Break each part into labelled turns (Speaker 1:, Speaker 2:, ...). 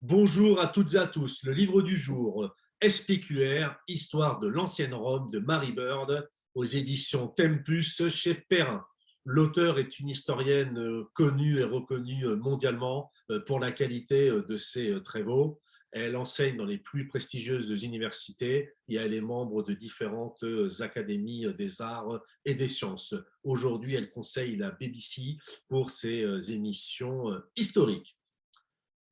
Speaker 1: Bonjour à toutes et à tous. Le livre du jour, SPQR, Histoire de l'ancienne Rome de Mary Bird, aux éditions Tempus chez Perrin. L'auteur est une historienne connue et reconnue mondialement pour la qualité de ses travaux. Elle enseigne dans les plus prestigieuses universités et elle est membre de différentes académies des arts et des sciences. Aujourd'hui, elle conseille la BBC pour ses émissions historiques.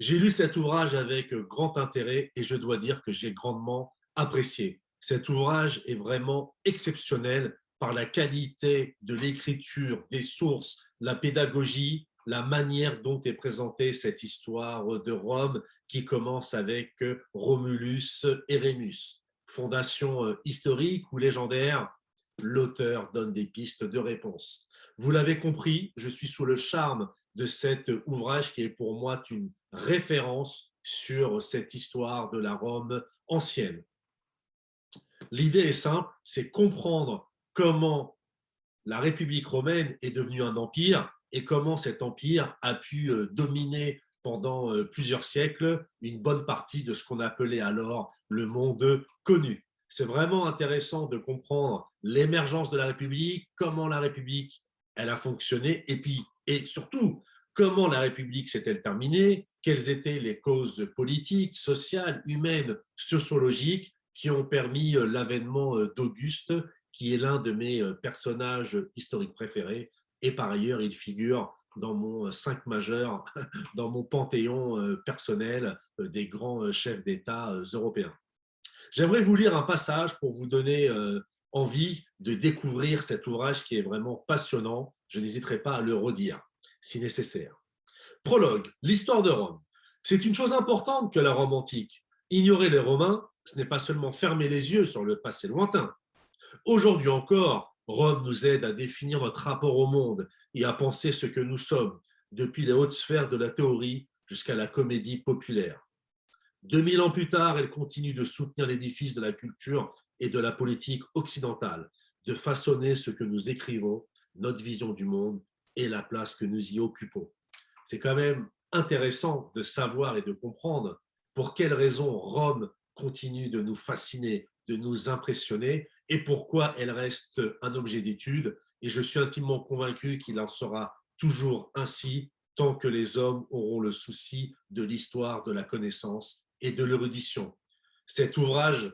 Speaker 1: J'ai lu cet ouvrage avec grand intérêt et je dois dire que j'ai grandement apprécié. Cet ouvrage est vraiment exceptionnel par la qualité de l'écriture, des sources, la pédagogie, la manière dont est présentée cette histoire de Rome qui commence avec Romulus et Rémus. Fondation historique ou légendaire, l'auteur donne des pistes de réponse. Vous l'avez compris, je suis sous le charme de cet ouvrage qui est pour moi une référence sur cette histoire de la Rome ancienne. L'idée est simple, c'est comprendre comment la République romaine est devenue un empire et comment cet empire a pu dominer pendant plusieurs siècles une bonne partie de ce qu'on appelait alors le monde connu. C'est vraiment intéressant de comprendre l'émergence de la République, comment la République elle a fonctionné et surtout comment la République s'est-elle terminée, quelles étaient les causes politiques, sociales, humaines, sociologiques qui ont permis l'avènement d'Auguste, qui est l'un de mes personnages historiques préférés. Et par ailleurs, il figure dans mon 5 majeur, dans mon panthéon personnel des grands chefs d'État européens. J'aimerais vous lire un passage pour vous donner envie de découvrir cet ouvrage qui est vraiment passionnant. Je n'hésiterai pas à le redire, si nécessaire. Prologue, l'histoire de Rome. C'est une chose importante que la Rome antique. Ignorer les Romains, ce n'est pas seulement fermer les yeux sur le passé lointain. Aujourd'hui encore, Rome nous aide à définir notre rapport au monde et à penser ce que nous sommes, depuis les hautes sphères de la théorie jusqu'à la comédie populaire. 2000 ans plus tard, elle continue de soutenir l'édifice de la culture et de la politique occidentale, de façonner ce que nous écrivons, notre vision du monde et la place que nous y occupons. C'est quand même intéressant de savoir et de comprendre pour quelles raisons Rome continue de nous fasciner, de nous impressionner et pourquoi elle reste un objet d'étude. Et je suis intimement convaincu qu'il en sera toujours ainsi tant que les hommes auront le souci de l'histoire, de la connaissance et de l'érudition. Cet ouvrage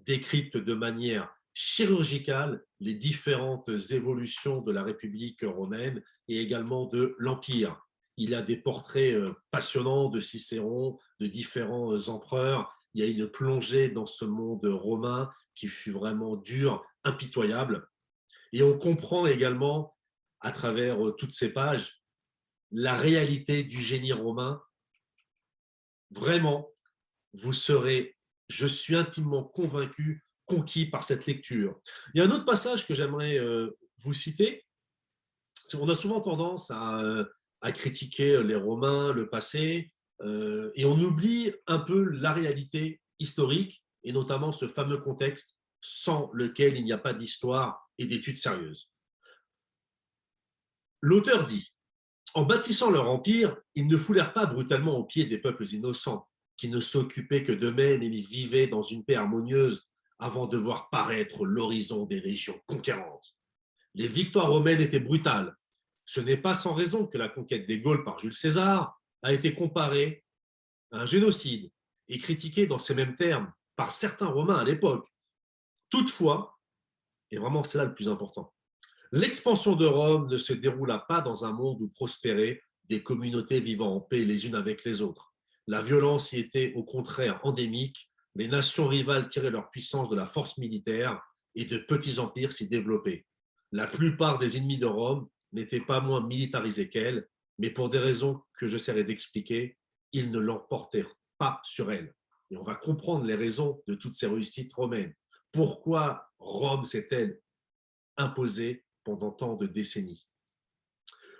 Speaker 1: décrypte de manière chirurgicale les différentes évolutions de la République romaine et également de l'Empire. Il y a des portraits passionnants de Cicéron, de différents empereurs. Il y a une plongée dans ce monde romain qui fut vraiment dur, impitoyable. Et on comprend également, à travers toutes ces pages, la réalité du génie romain. Vraiment, vous serez, je suis intimement convaincu, conquis par cette lecture. Il y a un autre passage que j'aimerais vous citer. On a souvent tendance à critiquer les Romains, le passé, et on oublie un peu la réalité historique, et notamment ce fameux contexte sans lequel il n'y a pas d'histoire et d'études sérieuses. L'auteur dit « En bâtissant leur empire, ils ne foulèrent pas brutalement aux pieds des peuples innocents, qui ne s'occupaient que d'eux-mêmes et vivaient dans une paix harmonieuse avant de voir paraître l'horizon des régions conquérantes. Les victoires romaines étaient brutales. Ce n'est pas sans raison que la conquête des Gaules par Jules César a été comparée à un génocide et critiquée dans ces mêmes termes par certains Romains à l'époque. Toutefois, et vraiment c'est là le plus important, l'expansion de Rome ne se déroula pas dans un monde où prospéraient des communautés vivant en paix les unes avec les autres. La violence y était au contraire endémique, les nations rivales tiraient leur puissance de la force militaire et de petits empires s'y développaient. La plupart des ennemis de Rome n'étaient pas moins militarisés qu'elle, mais pour des raisons que j'essaierai d'expliquer, ils ne l'emportèrent pas sur elle. Et on va comprendre les raisons de toutes ces réussites romaines. Pourquoi Rome s'est-elle imposée pendant tant de décennies?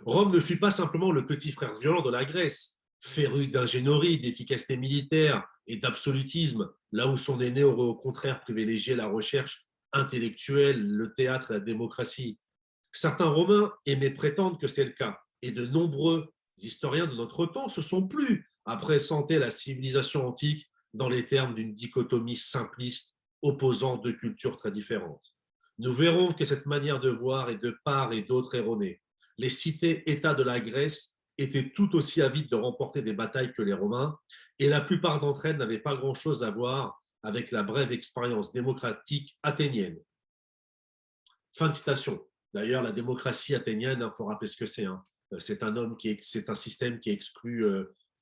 Speaker 1: Rome ne fut pas simplement le petit frère violent de la Grèce, féru d'ingénierie, d'efficacité militaire et d'absolutisme, là où son aîné aurait au contraire privilégié la recherche intellectuelle, le théâtre et la démocratie. Certains Romains aimaient prétendre que c'était le cas, et de nombreux historiens de notre temps se sont plu présenter la civilisation antique dans les termes d'une dichotomie simpliste opposant deux cultures très différentes. Nous verrons que cette manière de voir est de part et d'autre erronée. Les cités-États de la Grèce étaient tout aussi avides de remporter des batailles que les Romains, et la plupart d'entre elles n'avaient pas grand-chose à voir avec la brève expérience démocratique athénienne. Fin de citation. D'ailleurs, la démocratie athénienne, il faut rappeler ce que c'est. C'est un système qui exclut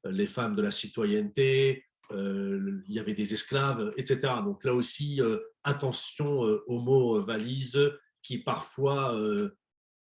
Speaker 1: les femmes de la citoyenneté, il y avait des esclaves, etc. Donc là aussi, attention aux mots valises qui parfois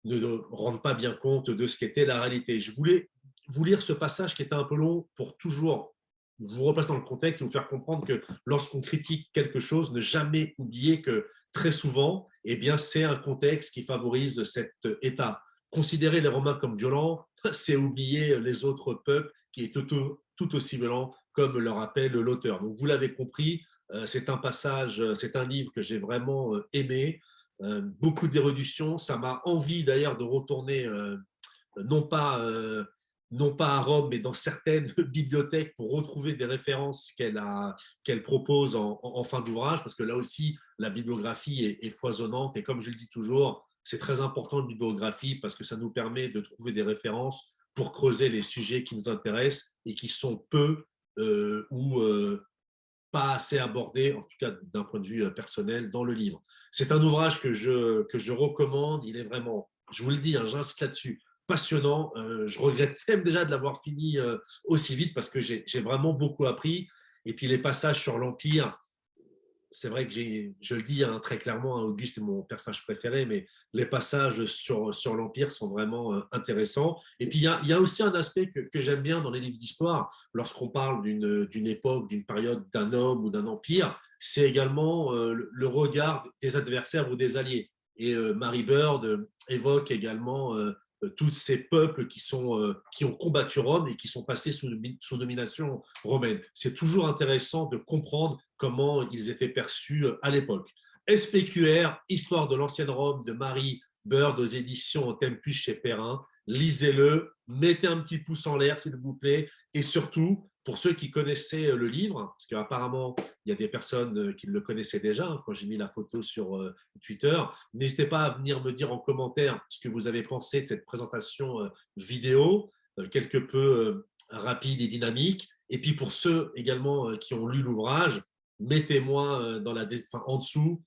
Speaker 1: ne rendent pas bien compte de ce qu'était la réalité. Je voulais vous lire ce passage qui était un peu long pour toujours vous replacer dans le contexte et vous faire comprendre que lorsqu'on critique quelque chose, ne jamais oublier que très souvent, eh bien, c'est un contexte qui favorise cet état. Considérer les Romains comme violents, c'est oublier les autres peuples qui est tout aussi violents, comme le rappelle l'auteur. Donc, vous l'avez compris, c'est un passage, c'est un livre que j'ai vraiment aimé, beaucoup d'érudition. Ça m'a envie d'ailleurs de retourner, non pas à Rome, mais dans certaines bibliothèques pour retrouver des références qu'elle propose en fin d'ouvrage, parce que là aussi, la bibliographie est foisonnante. Et comme je le dis toujours, c'est très important la bibliographie parce que ça nous permet de trouver des références pour creuser les sujets qui nous intéressent et qui sont peu ou pas assez abordés, en tout cas d'un point de vue personnel, dans le livre. C'est un ouvrage que je recommande. Il est vraiment, je vous le dis, j'insiste là-dessus, passionnant. Je regrette même déjà de l'avoir fini aussi vite parce que j'ai vraiment beaucoup appris. Et puis les passages sur l'Empire, c'est vrai que je le dis très clairement, Auguste est mon personnage préféré, mais les passages sur l'Empire sont vraiment intéressants. Et puis, il y a aussi un aspect que j'aime bien dans les livres d'histoire, lorsqu'on parle d'une époque, d'une période, d'un homme ou d'un empire, c'est également le regard des adversaires ou des alliés. Et Mary Bird évoque également tous ces peuples qui ont combattu Rome et qui sont passés sous domination romaine. C'est toujours intéressant de comprendre comment ils étaient perçus à l'époque. SPQR, Histoire de l'ancienne Rome de Mary Bird aux éditions Tempus chez Perrin. Lisez-le, mettez un petit pouce en l'air s'il vous plaît, et surtout, pour ceux qui connaissaient le livre, parce qu'apparemment, il y a des personnes qui le connaissaient déjà, quand j'ai mis la photo sur Twitter, n'hésitez pas à venir me dire en commentaire ce que vous avez pensé de cette présentation vidéo, quelque peu rapide et dynamique. Et puis pour ceux également qui ont lu l'ouvrage, mettez-moi en dessous,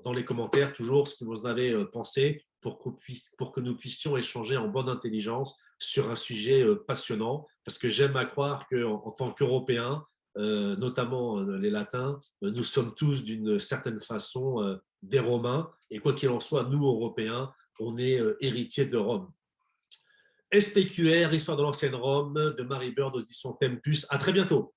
Speaker 1: dans les commentaires, toujours ce que vous en avez pensé pour que nous puissions échanger en bonne intelligence sur un sujet passionnant, parce que j'aime à croire qu'en tant qu'Européens, notamment les Latins, nous sommes tous d'une certaine façon des Romains, et quoi qu'il en soit, nous, Européens, on est héritiers de Rome. SPQR, Histoire de l'ancienne Rome, de Mary Bird aux éditions Tempus. À très bientôt.